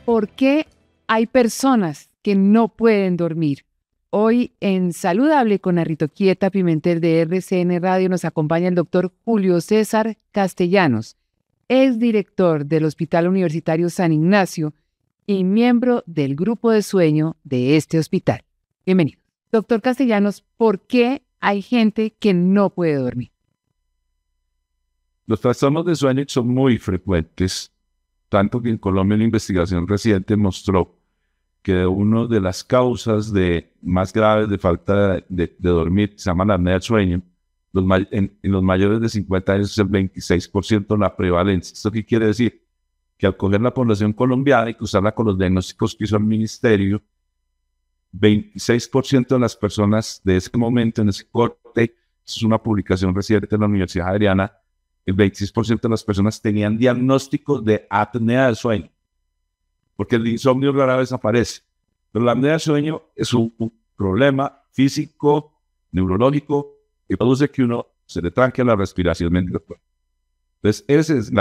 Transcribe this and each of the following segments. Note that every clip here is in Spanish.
¿Por qué hay personas que no pueden dormir? Hoy en Saludable con Arito Quieta Pimentel de RCN Radio nos acompaña el doctor Julio César Castellanos, exdirector del Hospital Universitario San Ignacio y miembro del grupo de sueño de este hospital. Bienvenido. Doctor Castellanos, ¿por qué hay gente que no puede dormir? Los trastornos de sueño son muy frecuentes, tanto que en Colombia una investigación reciente mostró que una de las causas más graves de falta de dormir se llama la apnea del sueño. En los mayores de 50 años es el 26% la prevalencia. ¿Esto qué quiere decir? Que al coger la población colombiana y cruzarla con los diagnósticos que hizo el ministerio, 26% de las personas de ese momento, en ese corte, es una publicación reciente de la Universidad Javeriana, el 26% de las personas tenían diagnósticos de apnea del sueño, porque el insomnio rara vez aparece. Pero la apnea del sueño es un problema físico, neurológico, que produce que uno se le tranque la respiración mientras duerme. Entonces, ese es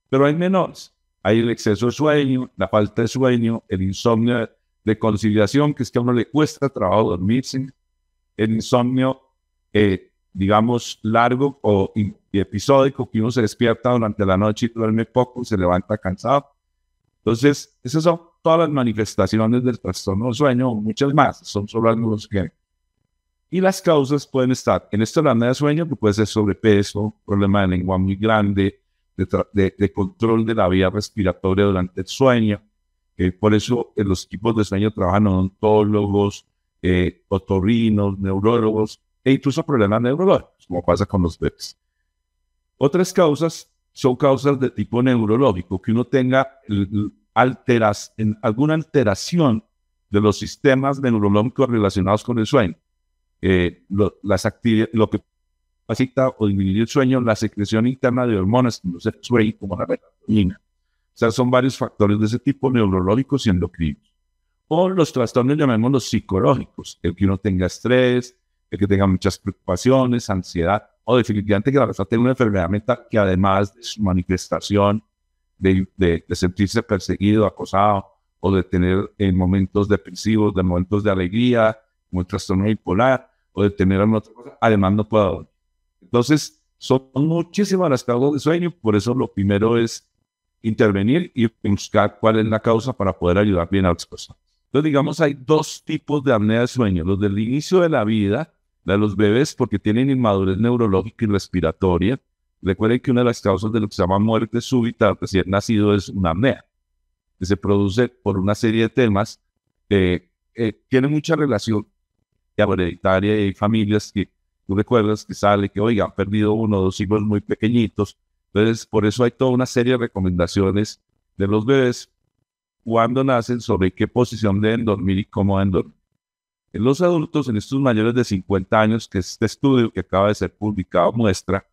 Pero hay menores. Hay el exceso de sueño, la falta de sueño, el insomnio de conciliación, que es que a uno le cuesta trabajo dormirse, el insomnio, digamos, largo o episódico, que uno se despierta durante la noche y duerme poco, se levanta cansado. Entonces, esas son todas las manifestaciones del trastorno del sueño, muchas más, son solo algunos que. Y las causas pueden estar en esto de la apnea de sueño, que puede ser sobrepeso, problema de lengua muy grande, de control de la vía respiratoria durante el sueño. Por eso en los equipos de sueño trabajan odontólogos, otorrinos, neurólogos e incluso problemas neurológicos, como pasa con los bebés. Otras causas son causas de tipo neurológico, que uno tenga alguna alteración de los sistemas neurológicos relacionados con el sueño. Lo que facilita o disminuye el sueño, la secreción interna de hormonas que produce el sueño, como la melatonina. O sea, son varios factores de ese tipo, neurológicos y endocrinos. O los trastornos, llamémoslos psicológicos, el que uno tenga estrés, el que tenga muchas preocupaciones, ansiedad, o definitivamente que la persona tenga una enfermedad mental que además de su manifestación de sentirse perseguido, acosado, o de tener momentos depresivos, de momentos de alegría, como el trastorno bipolar, o de tener alguna otra cosa, además no pueda dormir. Entonces, son muchísimas las causas de sueño, por eso lo primero es intervenir y buscar cuál es la causa para poder ayudar bien a las personas. Entonces, digamos, hay dos tipos de apnea de sueño. Los del inicio de la vida, la de los bebés, porque tienen inmadurez neurológica y respiratoria. Recuerden que una de las causas de lo que se llama muerte súbita al recién nacido es una apnea, que se produce por una serie de temas que tienen mucha relación hereditaria, y hay familias que tú recuerdas que sale que, oiga, han perdido uno o dos hijos muy pequeñitos. Entonces, por eso hay toda una serie de recomendaciones de los bebés cuando nacen sobre qué posición deben dormir y cómo deben dormir. En los adultos, en estos mayores de 50 años, que este estudio que acaba de ser publicado muestra,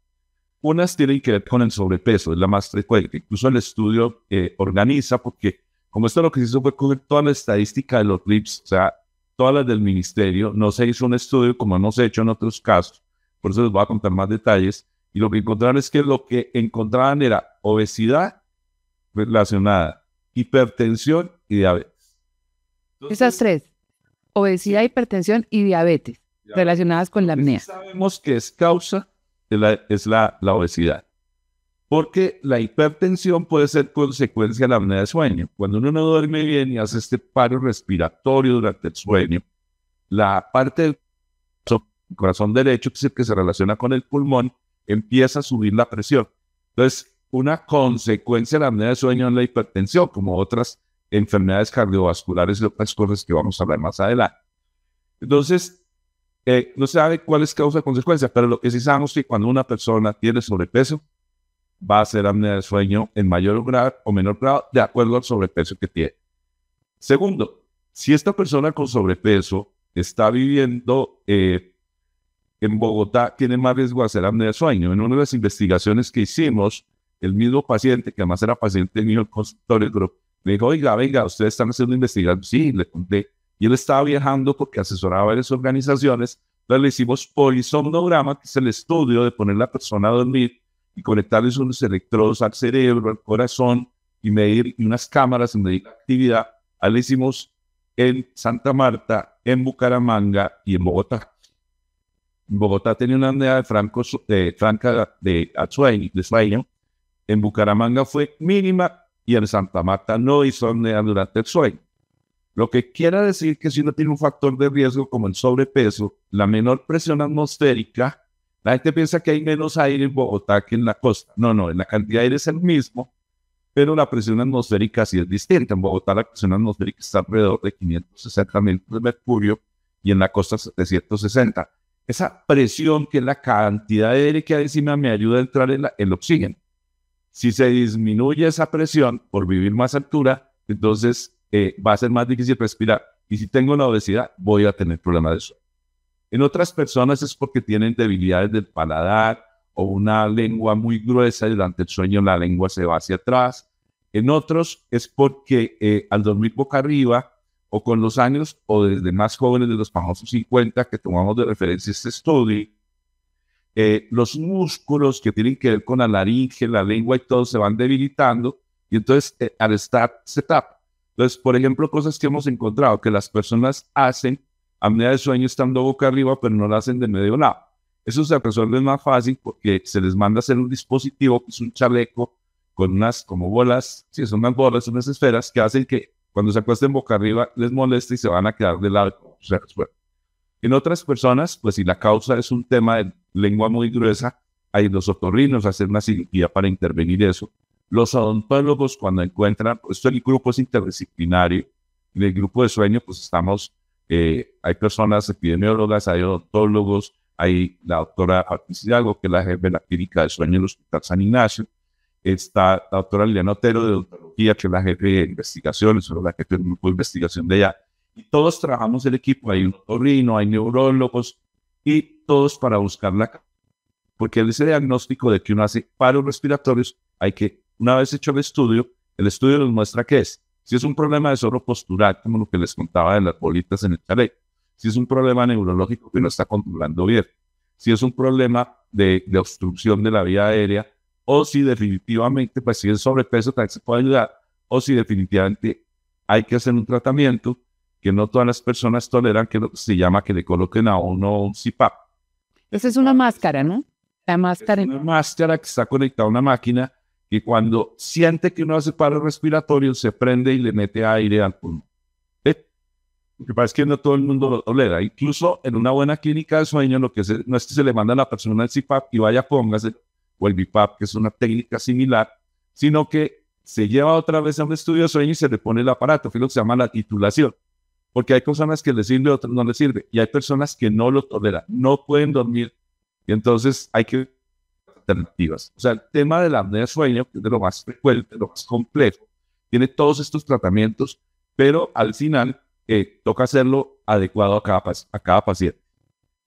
unas tienen que ver con el sobrepeso, es la más frecuente. Incluso el estudio organiza, porque como esto lo que se hizo fue coger toda la estadística de los RIPS, o sea, todas las del ministerio, no se hizo un estudio como hemos hecho en otros casos, por eso les voy a contar más detalles, y lo que encontraron es que lo que encontraban era obesidad relacionada, hipertensión y diabetes. Entonces, esas tres, obesidad, hipertensión y diabetes, relacionadas con la apnea. Sí sabemos que es causa es la obesidad, porque la hipertensión puede ser consecuencia de la apnea de sueño. Cuando uno no duerme bien y hace este paro respiratorio durante el sueño, la parte del corazón derecho, que es el que se relaciona con el pulmón, empieza a subir la presión. Entonces, una consecuencia de la apnea de sueño es la hipertensión, como otras enfermedades cardiovasculares y otras cosas que vamos a hablar más adelante. Entonces, no se sabe cuál es causa y consecuencia, pero lo que sí sabemos es que cuando una persona tiene sobrepeso, va a ser apnea de sueño en mayor grado o menor grado, de acuerdo al sobrepeso que tiene. Segundo, si esta persona con sobrepeso está viviendo en Bogotá, tiene más riesgo de hacer apnea de sueño. En una de las investigaciones que hicimos, el mismo paciente, que además era paciente mío, el consultorio, me dijo, oiga, venga, ustedes están haciendo investigación. Sí, le conté. Y él estaba viajando porque asesoraba a varias organizaciones. Entonces le hicimos polisomnograma, que es el estudio de poner a la persona a dormir y conectarles unos electrodos al cerebro, al corazón, y medir y unas cámaras y medir la actividad. Ahí lo hicimos en Santa Marta, en Bucaramanga y en Bogotá. En Bogotá tenía una apnea de sueño. En Bucaramanga fue mínima y en Santa Marta no hizo apnea durante el sueño. Lo que quiere decir que si uno tiene un factor de riesgo como el sobrepeso, la menor presión atmosférica, la gente piensa que hay menos aire en Bogotá que en la costa. No, en la cantidad de aire es el mismo, pero la presión atmosférica sí es distinta. En Bogotá la presión atmosférica está alrededor de 560 milímetros de mercurio y en la costa 760. Esa presión, que es la cantidad de aire que hay encima, me ayuda a entrar en el oxígeno. Si se disminuye esa presión por vivir más altura, entonces va a ser más difícil respirar. Y si tengo la obesidad, voy a tener problemas de sueño. En otras personas es porque tienen debilidades del paladar o una lengua muy gruesa y durante el sueño la lengua se va hacia atrás. En otros es porque al dormir boca arriba o con los años o desde más jóvenes de los famosos 50 que tomamos de referencia este estudio, los músculos que tienen que ver con la laringe, la lengua y todo se van debilitando y entonces al estar se tapa. Entonces, por ejemplo, cosas que hemos encontrado, que las personas hacen apnea de sueño estando boca arriba, pero no la hacen de medio lado. Eso se resuelve más fácil porque se les manda a hacer un dispositivo, que es un chaleco, con unas como bolas, sí, son unas bolas, unas esferas, que hacen que cuando se acuesten boca arriba les moleste y se van a quedar de lado. Se resuelve. En otras personas, pues si la causa es un tema de lengua muy gruesa, hay los otorrinos hacer una cirugía para intervenir eso. Los odontólogos, cuando encuentran, pues el grupo es interdisciplinario, en el grupo de sueño pues estamos, hay personas epidemiólogas, hay odontólogos, hay la doctora Patricia Hidalgo, que es la jefe de la clínica de sueño del Hospital San Ignacio, está la doctora Liliana Otero de odontología, que es la jefe de investigaciones, o la jefe del grupo de investigación de ella, y todos trabajamos el equipo, hay un otorrino, hay neurólogos, y todos para buscar porque ese diagnóstico de que uno hace paros respiratorios, hay que, una vez hecho el estudio nos muestra qué es. Si es un problema de solo postural, como lo que les contaba de las bolitas en el chaleco, si es un problema neurológico que no está controlando bien, si es un problema de obstrucción de la vía aérea, o si definitivamente, pues si es sobrepeso, también se puede ayudar, o si definitivamente hay que hacer un tratamiento que no todas las personas toleran, que se llama que le coloquen a uno un CPAP. Esa es una máscara, ¿no? La máscara. Es una máscara que está conectada a una máquina que cuando siente que uno hace paro respiratorio, se prende y le mete aire al pulmón. Lo que pasa es que no todo el mundo lo tolera. Incluso en una buena clínica de sueño, lo que no es que se le manda a la persona el CPAP y vaya, póngase, o el BiPAP, que es una técnica similar, sino que se lleva otra vez a un estudio de sueño y se le pone el aparato, que es lo que se llama la titulación. Porque hay personas que les sirve, otras no les sirve. Y hay personas que no lo toleran, no pueden dormir. Y entonces hay que alternativas. O sea, el tema de la apnea de sueño, que es de lo más frecuente, lo más complejo, tiene todos estos tratamientos, pero al final toca hacerlo adecuado a cada paciente.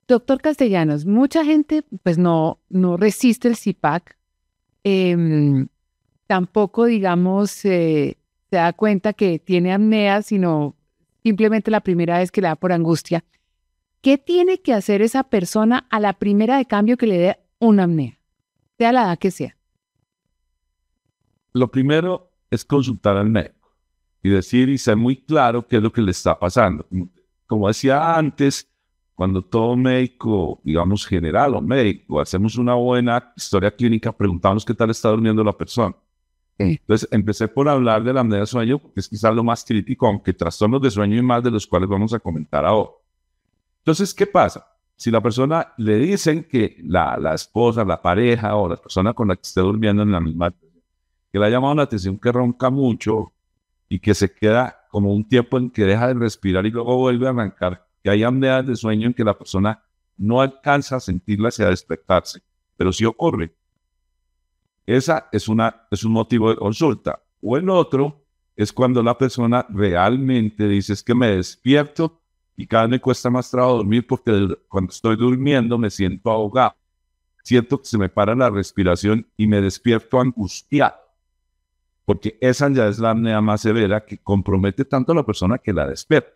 Doctor Castellanos, mucha gente pues no resiste el CPAP, tampoco, digamos, se da cuenta que tiene apnea, sino simplemente la primera vez que le da por angustia. ¿Qué tiene que hacer esa persona a la primera de cambio que le dé una apnea, sea la edad que sea? Lo primero es consultar al médico y decir y ser muy claro qué es lo que le está pasando. Como decía antes, cuando todo médico, digamos general o médico, hacemos una buena historia clínica, preguntamos qué tal está durmiendo la persona. Entonces empecé por hablar de la apnea de sueño, porque es quizás lo más crítico, aunque trastornos de sueño y más de los cuales vamos a comentar ahora. Entonces, ¿qué pasa? Si la persona le dicen que la esposa, la pareja o la persona con la que esté durmiendo en la misma, que le ha llamado la atención que ronca mucho y que se queda como un tiempo en que deja de respirar y luego vuelve a arrancar, que hay apneas de sueño en que la persona no alcanza a sentirlas y a despertarse, pero sí ocurre. Esa es un motivo de consulta. O el otro es cuando la persona realmente dice, es que me despierto y cada vez me cuesta más trabajo dormir porque cuando estoy durmiendo me siento ahogado. Siento que se me para la respiración y me despierto angustiado. Porque esa ya es la apnea más severa que compromete tanto a la persona que la despierta.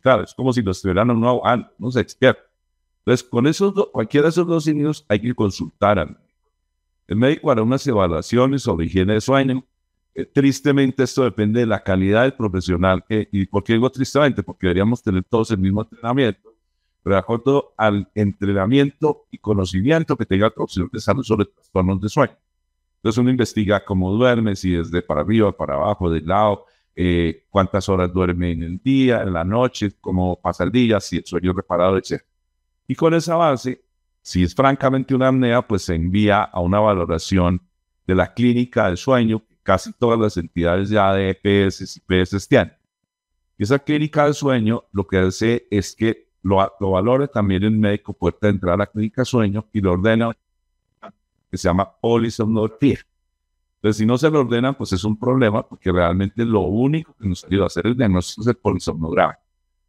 Claro, es como si lo estuvieran ahogando, no se despierta. Entonces, con cualquiera de esos dos signos hay que consultar al médico. El médico hará unas evaluaciones sobre higiene de sueño, tristemente esto depende de la calidad del profesional. ¿Y por qué digo tristemente? Porque deberíamos tener todos el mismo entrenamiento, pero de acuerdo al entrenamiento y conocimiento que tenga el profesional de salud sobre trastornos de sueño. Entonces uno investiga cómo duerme, si es de para arriba, para abajo, de lado, cuántas horas duerme en el día, en la noche, cómo pasa el día, si el sueño es reparado, etc. Y con esa base, si es francamente una apnea, pues se envía a una valoración de la clínica del sueño. Casi todas las entidades ya de EPS y IPS tienen. Y esa clínica del sueño lo que hace es que lo valore también el médico, puede entrar a la clínica del sueño y lo ordena, que se llama polisomnografía. Entonces, si no se lo ordenan, pues es un problema, porque realmente lo único que nos ayuda a hacer el diagnóstico es el polisomnograma,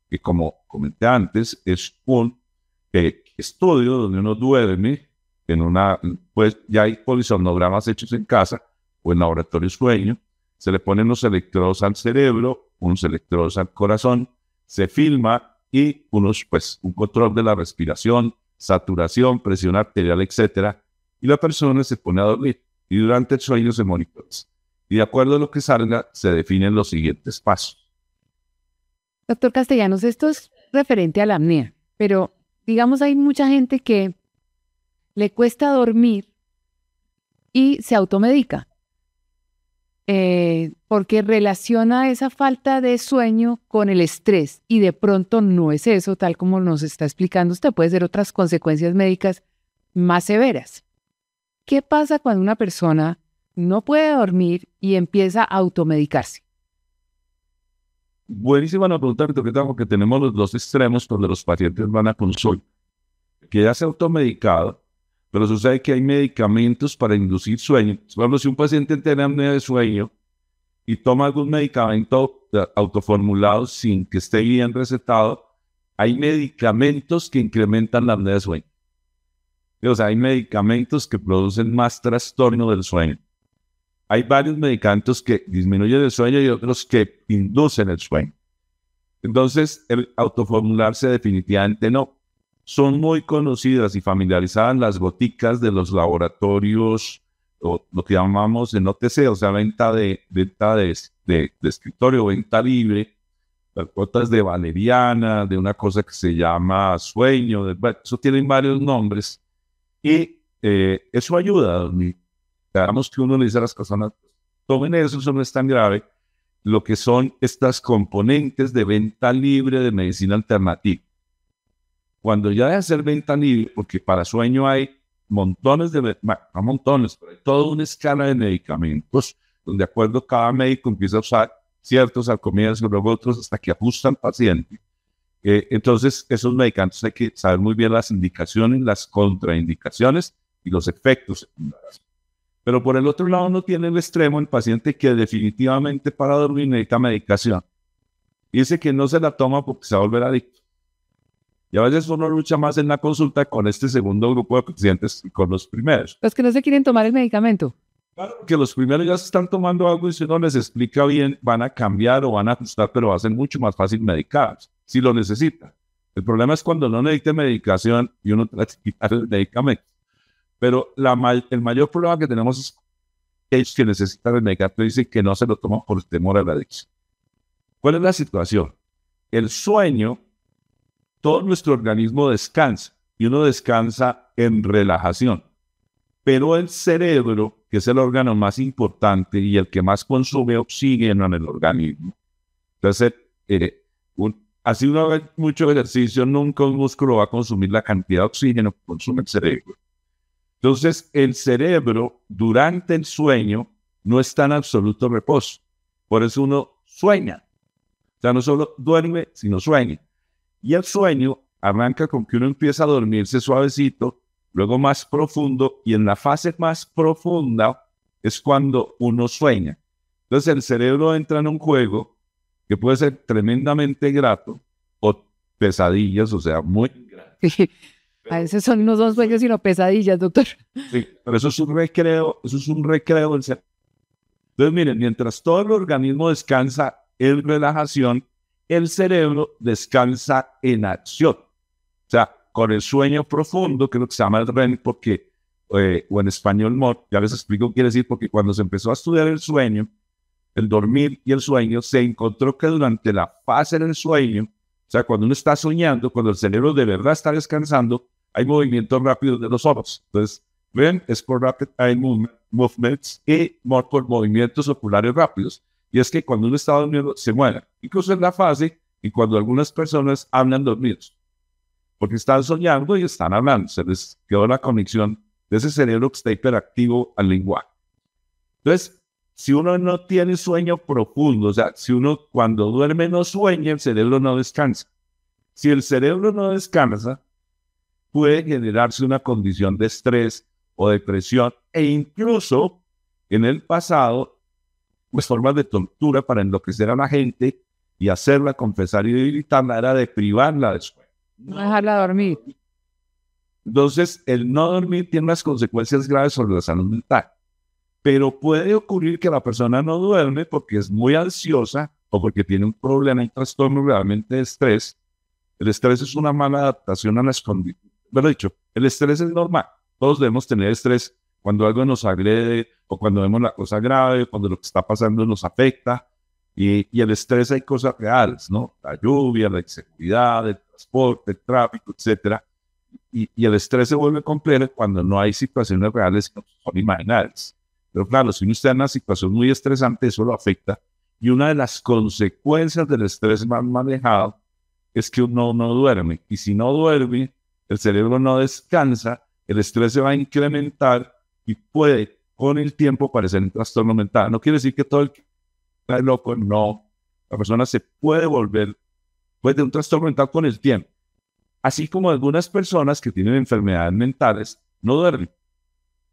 que como comenté antes, es un estudio donde uno duerme pues ya hay polisomnogramas hechos en casa o en laboratorio sueño, se le ponen los electrodos al cerebro, unos electrodos al corazón, se filma y un control de la respiración, saturación, presión arterial, etcétera, y la persona se pone a dormir y durante el sueño se monitoriza. Y de acuerdo a lo que salga, se definen los siguientes pasos. Doctor Castellanos, esto es referente a la apnea, pero digamos hay mucha gente que le cuesta dormir y se automedica, porque relaciona esa falta de sueño con el estrés y de pronto no es eso, tal como nos está explicando usted, puede ser otras consecuencias médicas más severas. ¿Qué pasa cuando una persona no puede dormir y empieza a automedicarse? Buenísima la pregunta, porque tenemos los dos extremos donde los pacientes van a consulta, que ya se ha automedicado, pero sucede que hay medicamentos para inducir sueño. Por ejemplo, si un paciente tiene apnea de sueño y toma algún medicamento autoformulado sin que esté bien recetado, hay medicamentos que incrementan la apnea de sueño. O sea, hay medicamentos que producen más trastorno del sueño. Hay varios medicamentos que disminuyen el sueño y otros que inducen el sueño. Entonces, el autoformularse definitivamente no. Son muy conocidas y familiarizadas las goticas de los laboratorios, o lo que llamamos en OTC, o sea, venta de escritorio, venta libre, las gotas de valeriana, de una cosa que se llama sueño, eso tienen varios nombres, y eso ayuda a dormir. Digamos que uno le dice a las personas, tomen eso no es tan grave, lo que son estas componentes de venta libre de medicina alternativa. Cuando ya deja de ser venta libre, porque para sueño hay montones no montones, pero hay toda una escala de medicamentos, donde de acuerdo cada médico empieza a usar ciertos al comienzo, luego otros hasta que ajustan al paciente. Entonces, esos medicamentos hay que saber muy bien las indicaciones, las contraindicaciones y los efectos secundarios. Pero por el otro lado no tiene el extremo el paciente que definitivamente para dormir necesita medicación. Y dice que no se la toma porque se va a volver adicto. Y a veces uno lucha más en la consulta con este segundo grupo de pacientes que con los primeros. Los que no se quieren tomar el medicamento. Claro, que los primeros ya se están tomando algo y si uno les explica bien, van a cambiar o van a ajustar, pero va a ser mucho más fácil medicarse, si lo necesita. El problema es cuando no necesita medicación y uno trata de quitar el medicamento. Pero el mayor problema que tenemos es que ellos que necesitan el medicamento dicen que no se lo toman por el temor a la adicción. ¿Cuál es la situación? El sueño, todo nuestro organismo descansa y uno descansa en relajación. Pero el cerebro, que es el órgano más importante y el que más consume oxígeno en el organismo, entonces, así uno ve mucho ejercicio, nunca un músculo va a consumir la cantidad de oxígeno que consume el cerebro. Entonces, el cerebro durante el sueño no está en absoluto reposo. Por eso uno sueña. O sea, no solo duerme, sino sueña. Y el sueño arranca con que uno empieza a dormirse suavecito, luego más profundo, y en la fase más profunda es cuando uno sueña. Entonces, el cerebro entra en un juego que puede ser tremendamente grato o pesadillas, o sea, muy grato. A veces son no son sueños sino pesadillas, doctor. Sí, pero eso es un recreo del cerebro. Entonces, miren, mientras todo el organismo descansa en relajación, el cerebro descansa en acción. O sea, con el sueño profundo, que es lo que se llama el REM, porque, o en español, ya les explico qué quiere decir, porque cuando se empezó a estudiar el sueño, el dormir y el sueño, se encontró que durante la fase del sueño, o sea, cuando uno está soñando, cuando el cerebro de verdad está descansando, hay movimientos rápidos de los ojos. Entonces, REM es por Rapid Eye Movements y MOR por movimientos oculares rápidos. Y es que cuando uno está dormido, se mueve. Incluso en la fase, y cuando algunas personas hablan dormidos, porque están soñando y están hablando, se les quedó la conexión de ese cerebro que está hiperactivo al lenguaje. Entonces, si uno no tiene sueño profundo, o sea, si uno cuando duerme no sueña, el cerebro no descansa. Si el cerebro no descansa, puede generarse una condición de estrés o depresión, e incluso en el pasado, pues formas de tortura para enloquecer a la gente y hacerla confesar y debilitarla era de privarla de sueño. No dejarla dormir. Entonces, el no dormir tiene unas consecuencias graves sobre la salud mental. Pero puede ocurrir que la persona no duerme porque es muy ansiosa o porque tiene un problema, un trastorno realmente de estrés. El estrés es una mala adaptación a las condiciones. Pero dicho, el estrés es normal. Todos debemos tener estrés cuando algo nos agrede o cuando vemos la cosa grave, cuando lo que está pasando nos afecta. Y el estrés hay cosas reales, ¿no? La lluvia, la inseguridad, el transporte, el tráfico, etc. Y el estrés se vuelve complejo cuando no hay situaciones reales que son imaginables. Pero claro, si uno está en una situación muy estresante, eso lo afecta. Y una de las consecuencias del estrés mal manejado es que uno no duerme. Y si no duerme, el cerebro no descansa, el estrés se va a incrementar y puede, con el tiempo, parecer un trastorno mental. No quiere decir que todo el que está loco, no. La persona se puede volver, puede tener un trastorno mental con el tiempo. Así como algunas personas que tienen enfermedades mentales no duermen.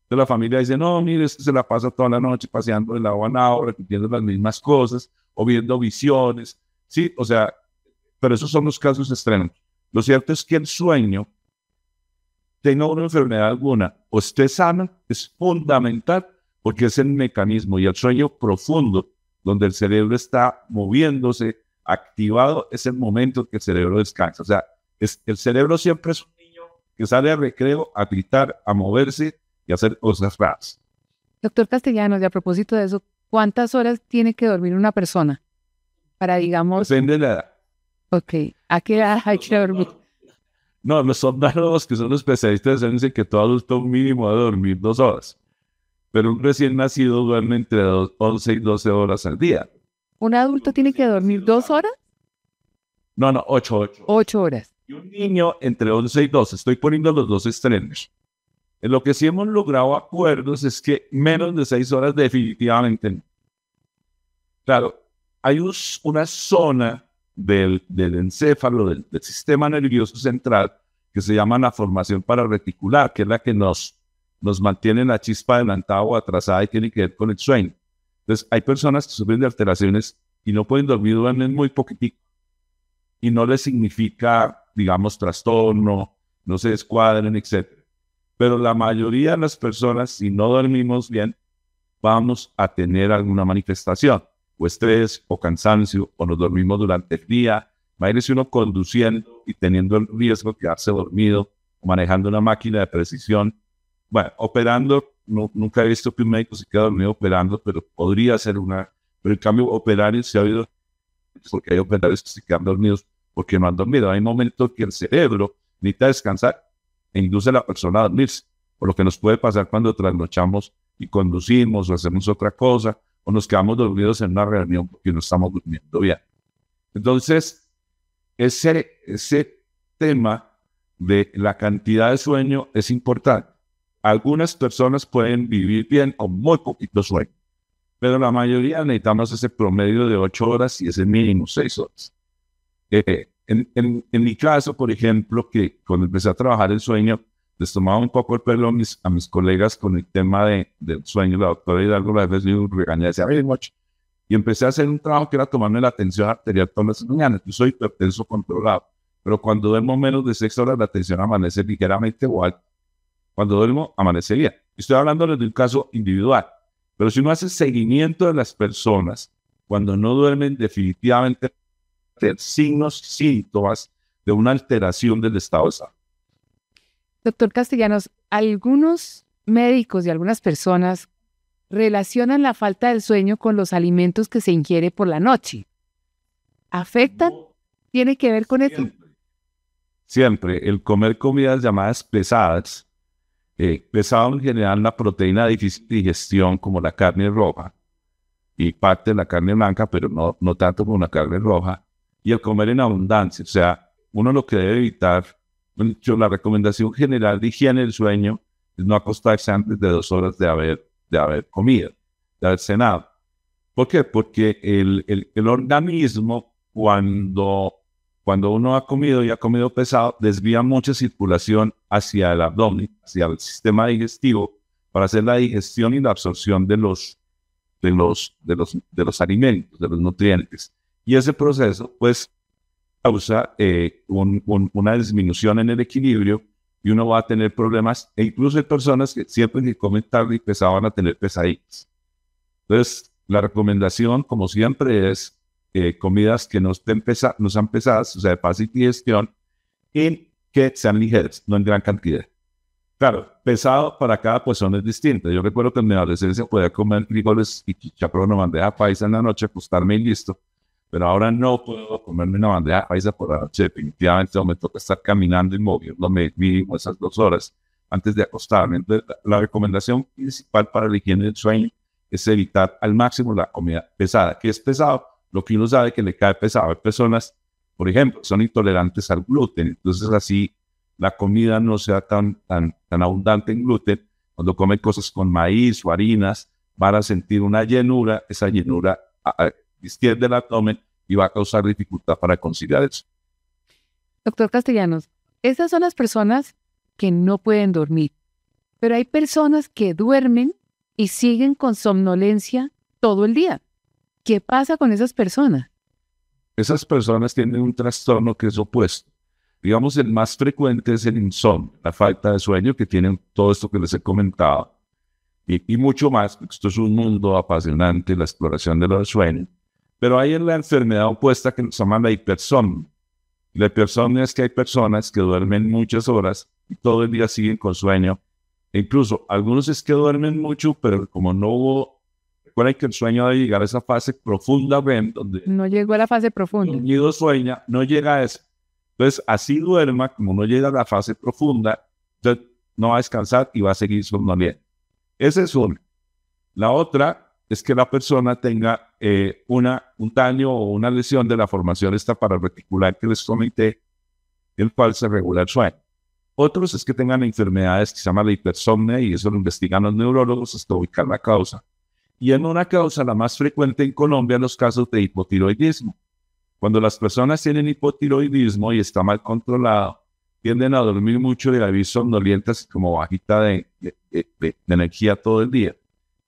De la familia dice, no, mire, este se la pasa toda la noche paseando de lado a lado, repitiendo las mismas cosas, o viendo visiones. Sí, o sea, pero esos son los casos extremos. Lo cierto es que el sueño, tenga una enfermedad alguna o esté sana, es fundamental porque es el mecanismo y el sueño profundo donde el cerebro está moviéndose, activado, es el momento que el cerebro descansa. O sea, el cerebro siempre es un niño que sale al recreo a gritar, a moverse y a hacer cosas raras. Doctor Castellanos, y a propósito de eso, ¿cuántas horas tiene que dormir una persona? Para, digamos... Depende de la edad. Ok, ¿a qué edad hay que dormir? No, los sondólogos que son los especialistas dicen que todo adulto mínimo debe dormir 2 horas. Pero un recién nacido duerme entre 11 y 12 horas al día. ¿Un adulto tiene que dormir 2 horas? No, 8. 8 horas. Y un niño entre 11 y 12. Estoy poniendo los dos extremos. En lo que sí hemos logrado acuerdos es que menos de 6 horas definitivamente no. Claro, hay una zona del encéfalo, del sistema nervioso central, que se llama la formación parareticular, que es la que nos mantiene la chispa adelantada o atrasada y tiene que ver con el sueño. Entonces, hay personas que sufren de alteraciones y no pueden dormir, duermen muy poquitico. Y no les significa, digamos, trastorno, no se descuadren, etc. Pero la mayoría de las personas, si no dormimos bien, vamos a tener alguna manifestación, o estrés, o cansancio, o nos dormimos durante el día. Imagínese uno conduciendo y teniendo el riesgo de quedarse dormido, o manejando una máquina de precisión. Bueno, operando, nunca he visto que un médico se quede dormido operando, pero podría ser una... Pero en cambio, operar se ha oído, porque hay operarios que se quedan dormidos porque no han dormido. Hay momentos que el cerebro necesita descansar e induce a la persona a dormirse, por lo que nos puede pasar cuando trasnochamos y conducimos o hacemos otra cosa, o nos quedamos dormidos en una reunión porque no estamos durmiendo bien. Entonces, ese tema de la cantidad de sueño es importante. Algunas personas pueden vivir bien con muy poquito sueño, pero la mayoría necesitamos ese promedio de 8 horas y ese mínimo 6 horas. En mi caso, por ejemplo, que cuando empecé a trabajar el sueño, les tomaba un poco el pelo a mis colegas con el tema del sueño. La doctora Hidalgo a veces me regañaba y decía, y empecé a hacer un trabajo que era tomarme la tensión arterial todas las mañanas. Yo soy hipertenso controlado, pero cuando duermo menos de 6 horas, la tensión amanece ligeramente igual. Cuando duermo, amanece bien. Estoy hablando de un caso individual, pero si uno hace seguimiento de las personas, cuando no duermen, definitivamente signos, síntomas de una alteración del estado de salud. Doctor Castellanos, algunos médicos y algunas personas relacionan la falta del sueño con los alimentos que se ingiere por la noche. ¿Afectan? ¿Tiene que ver con eso? Siempre. El comer comidas llamadas pesadas, pesado en general la proteína de difícil digestión como la carne roja y parte de la carne blanca, pero no tanto como la carne roja, y el comer en abundancia. O sea, uno lo que debe evitar, la recomendación general de higiene del sueño es no acostarse antes de 2 horas de haber comido, de haber cenado. ¿Por qué? Porque el organismo, cuando uno ha comido y ha comido pesado, desvía mucha circulación hacia el abdomen, hacia el sistema digestivo, para hacer la digestión y la absorción de los alimentos, de los nutrientes. Y ese proceso, pues, causa una disminución en el equilibrio y uno va a tener problemas. E incluso hay personas que siempre que comen tarde y pesado van a tener pesadillas. Entonces, la recomendación, como siempre, es comidas que no sean pesadas, o sea, de fácil digestión, y que sean ligeras, no en gran cantidad. Claro, pesado para cada persona es distinto. Yo recuerdo que en mi adolescencia podía comer frijoles y chicharrón o bandeja paisa en la noche, acostarme y listo. Pero ahora no puedo comerme una bandeja paisa por la noche. Definitivamente me toca estar caminando y moviéndome mínimo esas 2 horas antes de acostarme. Entonces, la recomendación principal para la higiene del sueño es evitar al máximo la comida pesada. ¿Qué es pesado? Lo que uno sabe que le cae pesado. Hay personas, por ejemplo, son intolerantes al gluten. Entonces, así la comida no sea tan abundante en gluten. Cuando comen cosas con maíz o harinas, van a sentir una llenura. Esa llenura distiende el abdomen y va a causar dificultad para conciliar eso. Doctor Castellanos, estas son las personas que no pueden dormir, pero hay personas que duermen y siguen con somnolencia todo el día. ¿Qué pasa con esas personas? Esas personas tienen un trastorno que es opuesto. Digamos, el más frecuente es el insomnio, la falta de sueño, que tienen todo esto que les he comentado. Y mucho más, esto es un mundo apasionante, la exploración de los sueños. Pero hay la enfermedad opuesta que se llama la hipersomnia. La hipersomnia es que hay personas que duermen muchas horas y todo el día siguen con sueño. E incluso algunos es que duermen mucho, pero como no hubo... Recuerden que el sueño debe llegar a esa fase profunda, REM, donde... No llegó a la fase profunda. El dormido sueña, no llega a eso. Entonces, así duerma, como no llega a la fase profunda, entonces no va a descansar y va a seguir somnoliento. Esa es una. La otra es que la persona tenga un daño o una lesión de la formación parareticular que les comenté, el cual se regula el sueño. Otros es que tengan enfermedades que se llaman la hipersomnia, y eso lo investigan los neurólogos hasta ubicar la causa. Y en una causa, la más frecuente en Colombia, los casos de hipotiroidismo. Cuando las personas tienen hipotiroidismo y está mal controlado, tienden a dormir mucho y a vivir somnolientas como bajita de energía todo el día.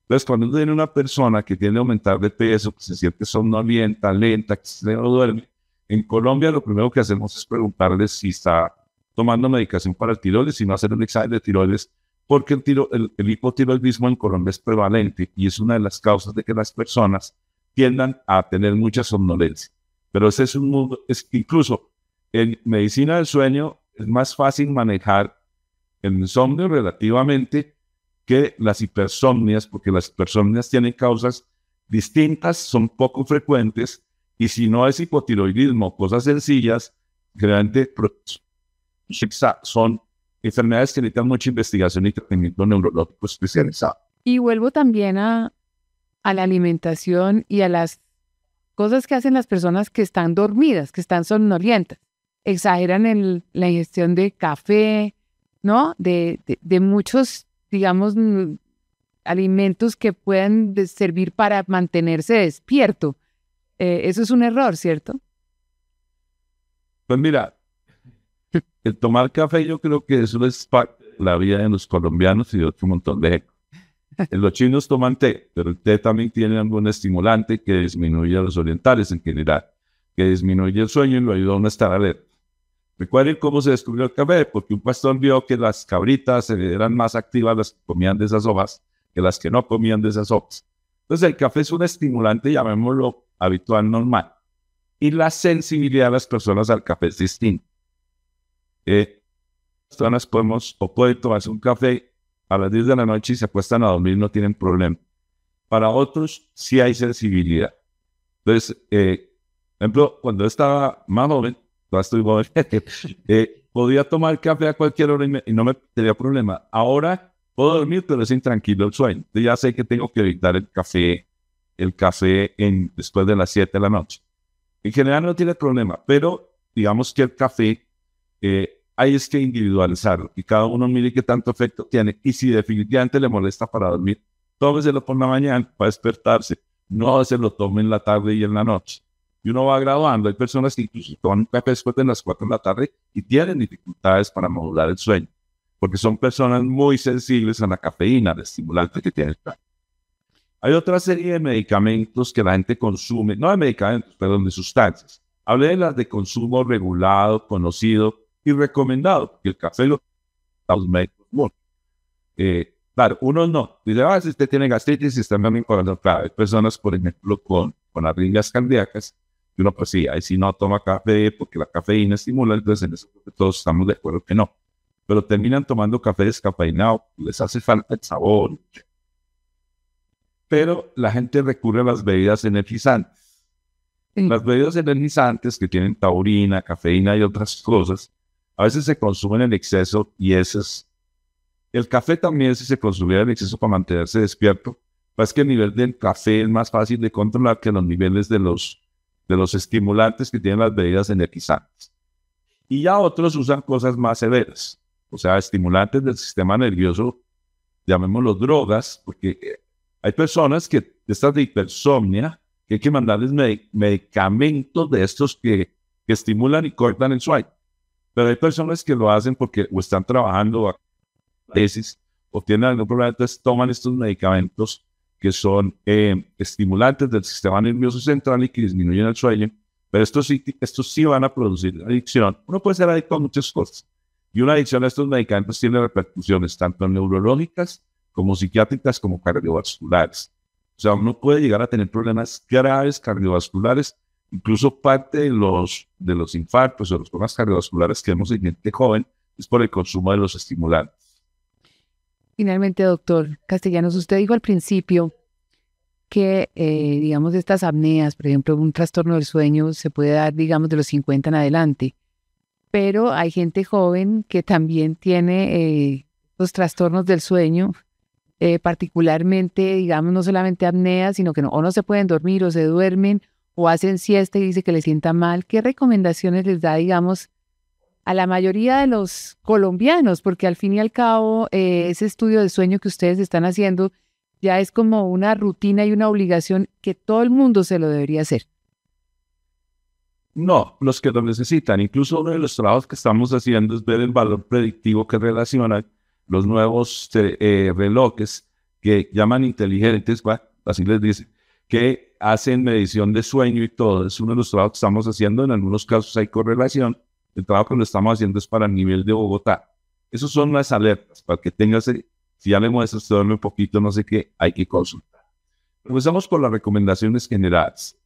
Entonces, cuando uno tiene una persona que tiende a aumentar de peso, que se siente somnolienta, lenta, que se no duerme, en Colombia lo primero que hacemos es preguntarles si está tomando medicación para el tiroides y no hacer un examen de tiroides, porque el hipotiroidismo en Colombia es prevalente y es una de las causas de que las personas tiendan a tener mucha somnolencia. Pero ese es un mundo, incluso en medicina del sueño es más fácil manejar el insomnio relativamente que las hipersomnias, porque las hipersomnias tienen causas distintas, son poco frecuentes, y si no es hipotiroidismo, cosas sencillas, generalmente son enfermedades que necesitan mucha investigación y tratamiento neurológico especializado. Y vuelvo también a la alimentación y a las cosas que hacen las personas que están dormidas, que están somnolientas. Exageran en la ingestión de café, ¿no? De muchos, digamos, alimentos que puedan servir para mantenerse despierto. Eso es un error, ¿cierto? Pues mira, el tomar café yo creo que eso es parte de la vida de los colombianos y de otro montón de gente. Los chinos toman té, pero el té también tiene algún estimulante que disminuye a los orientales en general, que disminuye el sueño y lo ayuda a uno a estar alerta. Recuerden cómo se descubrió el café, porque un pastor vio que las cabritas eran más activas las que comían de esas hojas que las que no comían de esas hojas. Entonces el café es un estimulante, llamémoslo habitual, normal. Y la sensibilidad de las personas al café es distinta. Las personas pueden tomarse un café a las 10 de la noche y se acuestan a dormir, no tienen problema. Para otros sí hay sensibilidad. Entonces, por ejemplo, cuando estaba más joven, todavía estoy joven, podía tomar café a cualquier hora y no me tenía problema. Ahora puedo dormir, pero es intranquilo el sueño. Entonces ya sé que tengo que evitar el café después de las 7 de la noche. En general no tiene problema, pero digamos que el café hay es que individualizarlo y cada uno mire qué tanto efecto tiene. Y si definitivamente le molesta para dormir, tómeselo por la mañana para despertarse. No se lo tome en la tarde y en la noche. Y uno va graduando. Hay personas que incluso toman café después de las 4 de la tarde y tienen dificultades para modular el sueño, porque son personas muy sensibles a la cafeína, al estimulante que tiene el café. Hay otra serie de medicamentos que la gente consume, no de medicamentos, perdón, de sustancias. Hablé de las de consumo regulado, conocido y recomendado, que el café lo los médicos mucho. Claro, uno no. Dice, si usted tiene gastritis y está bien con claro, hay personas, por ejemplo, con arritmias cardíacas, y uno pues sí, ahí sí no toma café porque la cafeína estimula, entonces en eso todos estamos de acuerdo que no. Pero terminan tomando café descafeinado, les hace falta el sabor. Pero la gente recurre a las bebidas energizantes. Las bebidas energizantes que tienen taurina, cafeína y otras cosas, a veces se consumen en exceso y ese es... El café también, si se consumiera en exceso para mantenerse despierto, es que el nivel del café es más fácil de controlar que los niveles de los estimulantes que tienen las bebidas energizantes. Y ya otros usan cosas más severas, o sea, estimulantes del sistema nervioso, llamémoslos drogas, porque hay personas que, estas de hipersomnia, que hay que mandarles medicamentos de estos que estimulan y cortan el sueño. Pero hay personas que lo hacen porque o están trabajando a veces o tienen algún problema, entonces toman estos medicamentos que son estimulantes del sistema nervioso central y que disminuyen el sueño, pero estos sí van a producir adicción. Uno puede ser adicto a muchas cosas, y una adicción a estos medicamentos tiene repercusiones tanto neurológicas como psiquiátricas como cardiovasculares. O sea, uno puede llegar a tener problemas graves cardiovasculares, incluso parte de los infartos o los problemas cardiovasculares que vemos en gente joven es por el consumo de los estimulantes. Finalmente, doctor Castellanos, usted dijo al principio que, digamos, estas apneas, por ejemplo, un trastorno del sueño se puede dar, digamos, de los 50 en adelante, pero hay gente joven que también tiene los trastornos del sueño, particularmente, digamos, no solamente apneas, sino que o no se pueden dormir o se duermen o hacen siesta y dice que les sienta mal. ¿Qué recomendaciones les da, digamos, a la mayoría de los colombianos? Porque al fin y al cabo, ese estudio de sueño que ustedes están haciendo ya es como una rutina y una obligación que todo el mundo se lo debería hacer. No, los que lo necesitan. Incluso uno de los trabajos que estamos haciendo es ver el valor predictivo que relacionan los nuevos relojes que llaman inteligentes, así les dicen, que hacen medición de sueño y todo. Es uno de los trabajos que estamos haciendo. En algunos casos hay correlación. El trabajo que lo estamos haciendo es para el nivel de Bogotá. Esas son las alertas, para que tengas, si ya le muestras, te duerme un poquito, no sé qué, hay que consultar. Empezamos con las recomendaciones generales.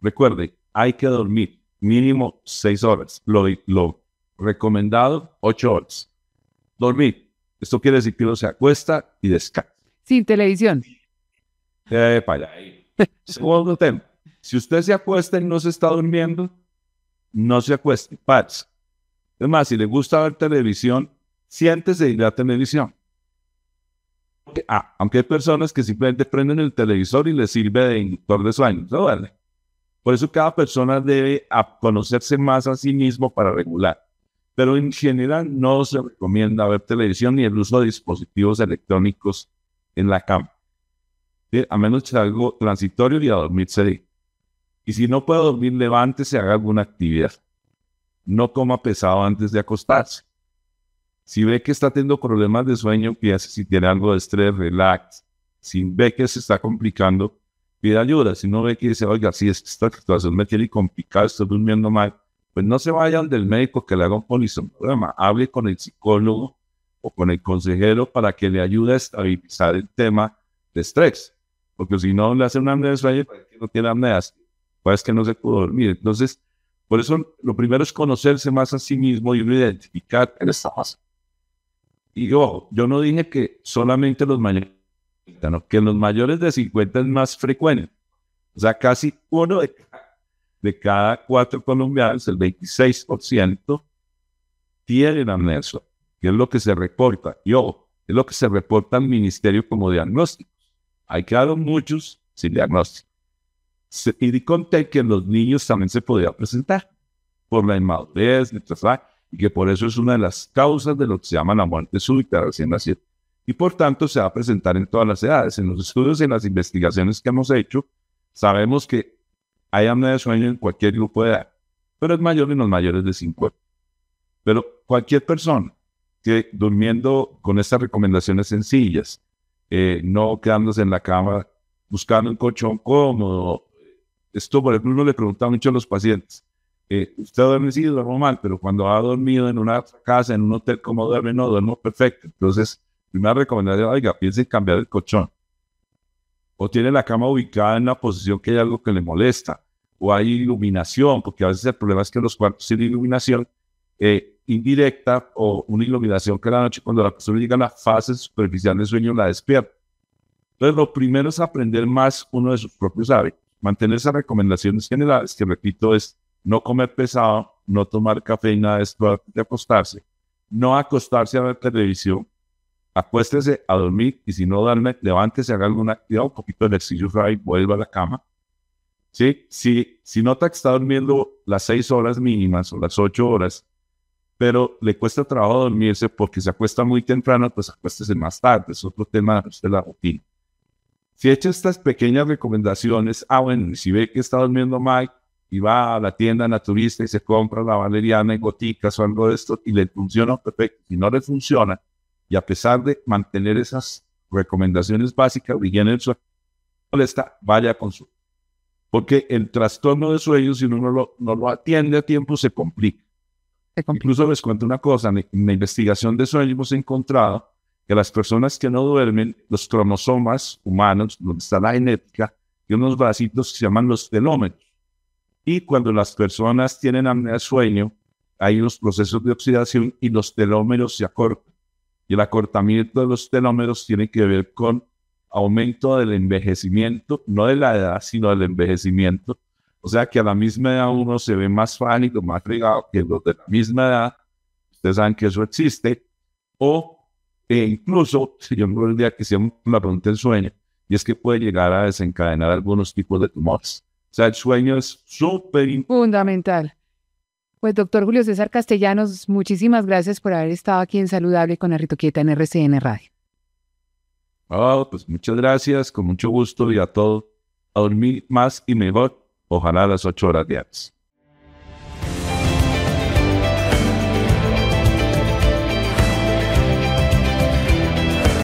Recuerde, hay que dormir mínimo 6 horas. Lo recomendado, 8 horas. Dormir. Esto quiere decir que uno se acuesta y descansa. Sin televisión. Para allá. Segundo tema. Si usted se acuesta y no se está durmiendo, no se acueste, párese. Es más, si le gusta ver televisión, siéntese de ir a televisión. Aunque hay personas que simplemente prenden el televisor y les sirve de inductor de sueño. ¿No vale? Por eso cada persona debe conocerse más a sí mismo para regular. Pero en general no se recomienda ver televisión ni el uso de dispositivos electrónicos en la cama. ¿Sí? A menos que sea algo transitorio y a dormirse. Y si no puede dormir, levántese, haga alguna actividad. No coma pesado antes de acostarse. Si ve que está teniendo problemas de sueño, piense si tiene algo de estrés, relax. Si ve que se está complicando, pida ayuda. Si no ve que dice, oiga, si esta situación me tiene complicada, estoy durmiendo mal, pues no se vayan del médico que le haga un polisomnograma. Hable con el psicólogo o con el consejero para que le ayude a estabilizar el tema de estrés. Porque si no le hace una apnea de sueño, pues no tiene apnea, pues que no se pudo dormir. Entonces, por eso lo primero es conocerse más a sí mismo y uno identificar en esta fase. Y yo no dije que solamente los mayores ¿no? Que en los mayores de 50 es más frecuente. O sea, casi uno de cada 4 colombianos, el 26%, tienen apnea del sueño, que es lo que se reporta. Y ojo, es lo que se reporta al ministerio como diagnóstico. Hay quedaron muchos sin diagnóstico. Y conté que en los niños también se podía presentar por la inmadurez, y que por eso es una de las causas de lo que se llama la muerte súbita recién nacida. Y por tanto se va a presentar en todas las edades. En los estudios y en las investigaciones que hemos hecho, sabemos que hay apnea de sueño en cualquier grupo de edad, pero es mayor en los mayores de 50. Pero cualquier persona que durmiendo con estas recomendaciones sencillas, no quedándose en la cama, buscando un colchón cómodo. Esto, por ejemplo, uno le pregunta mucho a los pacientes, usted duerme sí, duermo mal, pero cuando ha dormido en una casa, en un hotel, ¿cómo duerme? No, duermo perfecto. Entonces, primera recomendación, oiga, piense en cambiar el colchón. O tiene la cama ubicada en una posición que hay algo que le molesta, o hay iluminación, porque a veces el problema es que los cuartos tienen iluminación indirecta o una iluminación que la noche cuando la persona llega a la fase superficial del sueño la despierta. Entonces, lo primero es aprender más uno de sus propios hábitos, mantener esas recomendaciones generales, que repito, es no comer pesado, no tomar cafeína después de acostarse, no acostarse a ver televisión, acuéstese a dormir y si no duerme, levántese, haga alguna actividad, un poquito de ejercicio y vuelva a la cama. ¿Sí? Si nota que está durmiendo las 6 horas mínimas o las 8 horas, pero le cuesta trabajo dormirse porque se acuesta muy temprano, pues acuéstese más tarde, es otro tema de la rutina. Si echa estas pequeñas recomendaciones, bueno, si ve que está durmiendo mal y va a la tienda naturista y se compra la valeriana en goticas o algo de esto y le funciona, perfecto. Si no le funciona, y a pesar de mantener esas recomendaciones básicas, higiene del sueño, molesta, vaya a consulta. Porque el trastorno de sueño, si uno no lo atiende a tiempo, se complica. Incluso les cuento una cosa, en la investigación de sueño hemos encontrado que las personas que no duermen, los cromosomas humanos, donde está la genética, tienen unos bracitos que se llaman los telómeros. Y cuando las personas tienen apnea de sueño, hay unos procesos de oxidación y los telómeros se acortan. Y el acortamiento de los telómeros tiene que ver con aumento del envejecimiento, no de la edad, sino del envejecimiento. O sea que a la misma edad uno se ve más frágil, más fregado que los de la misma edad. Ustedes saben que eso existe. O incluso, si yo me olvidé que hacíamos la pregunta del sueño, y es que puede llegar a desencadenar algunos tipos de tumores. O sea, el sueño es súper fundamental. Pues doctor Julio César Castellanos, muchísimas gracias por haber estado aquí en Saludable con Arritoquieta en RCN Radio. Pues muchas gracias, con mucho gusto y a todos a dormir más y mejor, ojalá a las 8 horas diarias.